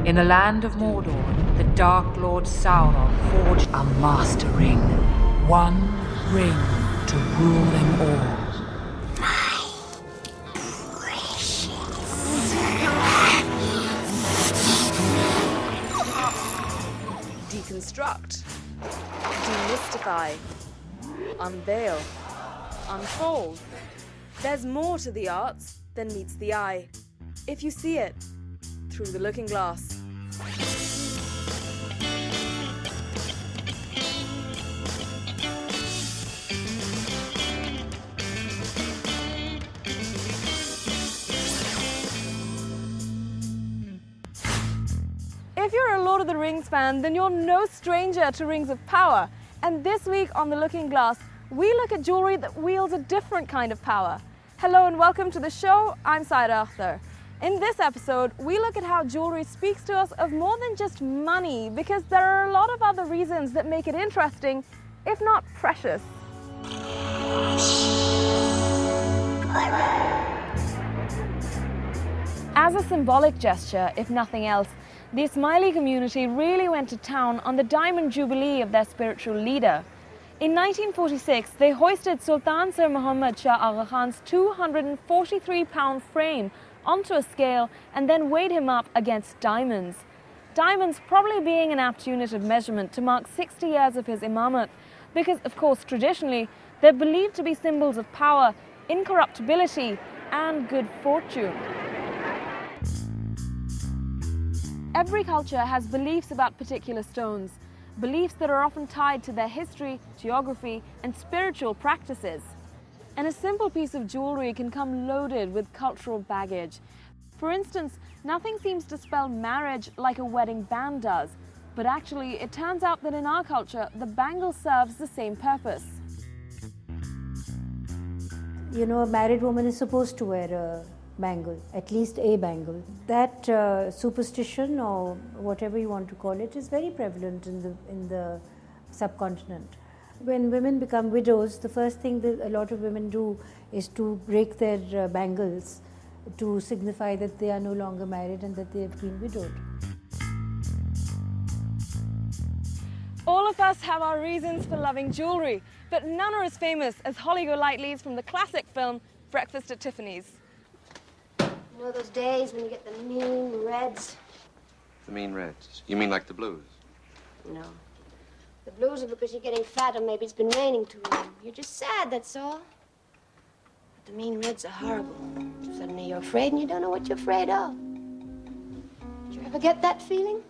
In the land of Mordor, the Dark Lord Sauron forged a master ring. One ring to rule them all. Deconstruct, demystify, unveil, unfold. There's more to the arts than meets the eye, if you see it through the looking glass. If you're a Lord of the Rings fan, then you're no stranger to rings of power. And this week on The Looking Glass, we look at jewellery that wields a different kind of power. Hello and welcome to the show, I'm Saida Akhtar. In this episode, we look at how jewellery speaks to us of more than just money, because there are a lot of other reasons that make it interesting, if not precious. As a symbolic gesture, if nothing else, the Ismaili community really went to town on the diamond jubilee of their spiritual leader. In 1946, they hoisted Sultan Sir Muhammad Shah Agha Khan's 243-pound frame onto a scale and then weighed him up against diamonds. Diamonds probably being an apt unit of measurement to mark 60 years of his imamate, because, of course, traditionally, they're believed to be symbols of power, incorruptibility, and good fortune. Every culture has beliefs about particular stones, beliefs that are often tied to their history, geography, and spiritual practices. And a simple piece of jewellery can come loaded with cultural baggage. For instance, nothing seems to spell marriage like a wedding band does, but actually it turns out that in our culture, the bangle serves the same purpose. You know, a married woman is supposed to wear a bangle, at least a bangle. That superstition, or whatever you want to call it, is very prevalent in the subcontinent. When women become widows, the first thing that a lot of women do is to break their bangles to signify that they are no longer married and that they have been widowed. All of us have our reasons for loving jewellery, but none are as famous as Holly Golightly's from the classic film Breakfast at Tiffany's. You know those days when you get the mean reds? The mean reds? You mean like the blues? No. The blues are because you're getting fat or maybe it's been raining too long. You're just sad, that's all. But the mean reds are horrible. Suddenly you're afraid and you don't know what you're afraid of. Did you ever get that feeling?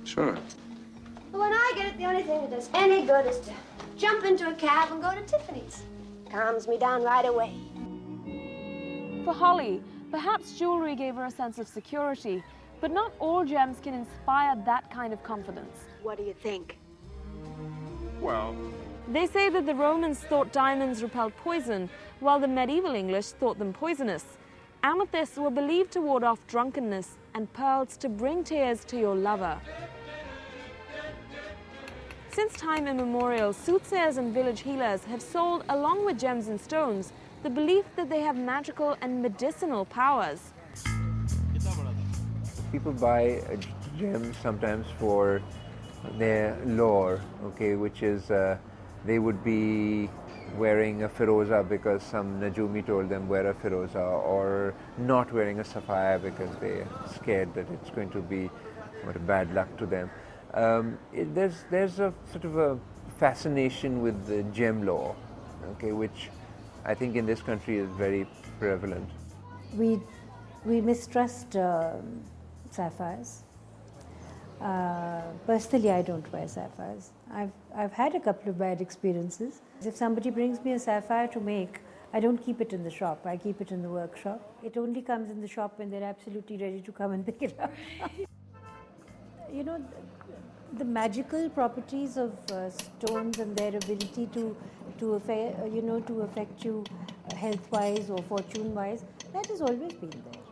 Sure. Well, when I get it, the only thing that does any good is to jump into a cab and go to Tiffany's. Calms me down right away. For Holly, perhaps jewellery gave her a sense of security, but not all gems can inspire that kind of confidence. What do you think? Well, They say that the Romans thought diamonds repelled poison, while the medieval English thought them poisonous. Amethysts were believed to ward off drunkenness, and pearls to bring tears to your lover. Since time immemorial, soothsayers and village healers have sold, along with gems and stones, the belief that they have magical and medicinal powers. People buy gems sometimes for their lore, okay, which is they would be wearing a firoza because some Najumi told them wear a firoza, or not wearing a sapphire because they're scared that it's going to be bad luck to them. There's a sort of a fascination with the gem lore, okay, which I think in this country is very prevalent. We mistrust sapphires. Personally, I don't wear sapphires. I've had a couple of bad experiences. If somebody brings me a sapphire to make, I don't keep it in the shop. I keep it in the workshop. It only comes in the shop when they're absolutely ready to come and pick it up. You know, the magical properties of stones and their ability to affect you health-wise or fortune-wise, that has always been there.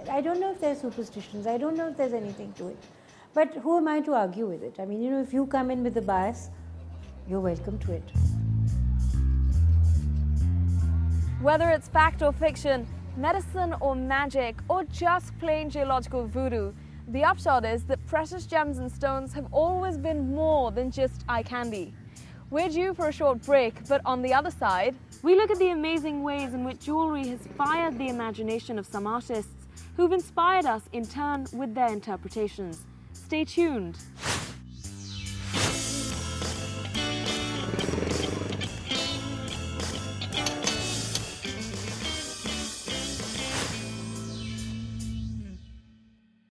I don't know if there's superstitions. I don't know if there's anything to it. But who am I to argue with it? I mean, you know, if you come in with a bias, you're welcome to it. Whether it's fact or fiction, Medicine or magic or just plain geological voodoo, the upshot is that precious gems and stones have always been more than just eye candy. We're due for a short break, but on the other side, we look at the amazing ways in which jewellery has fired the imagination of some artists who've inspired us in turn with their interpretations. Stay tuned.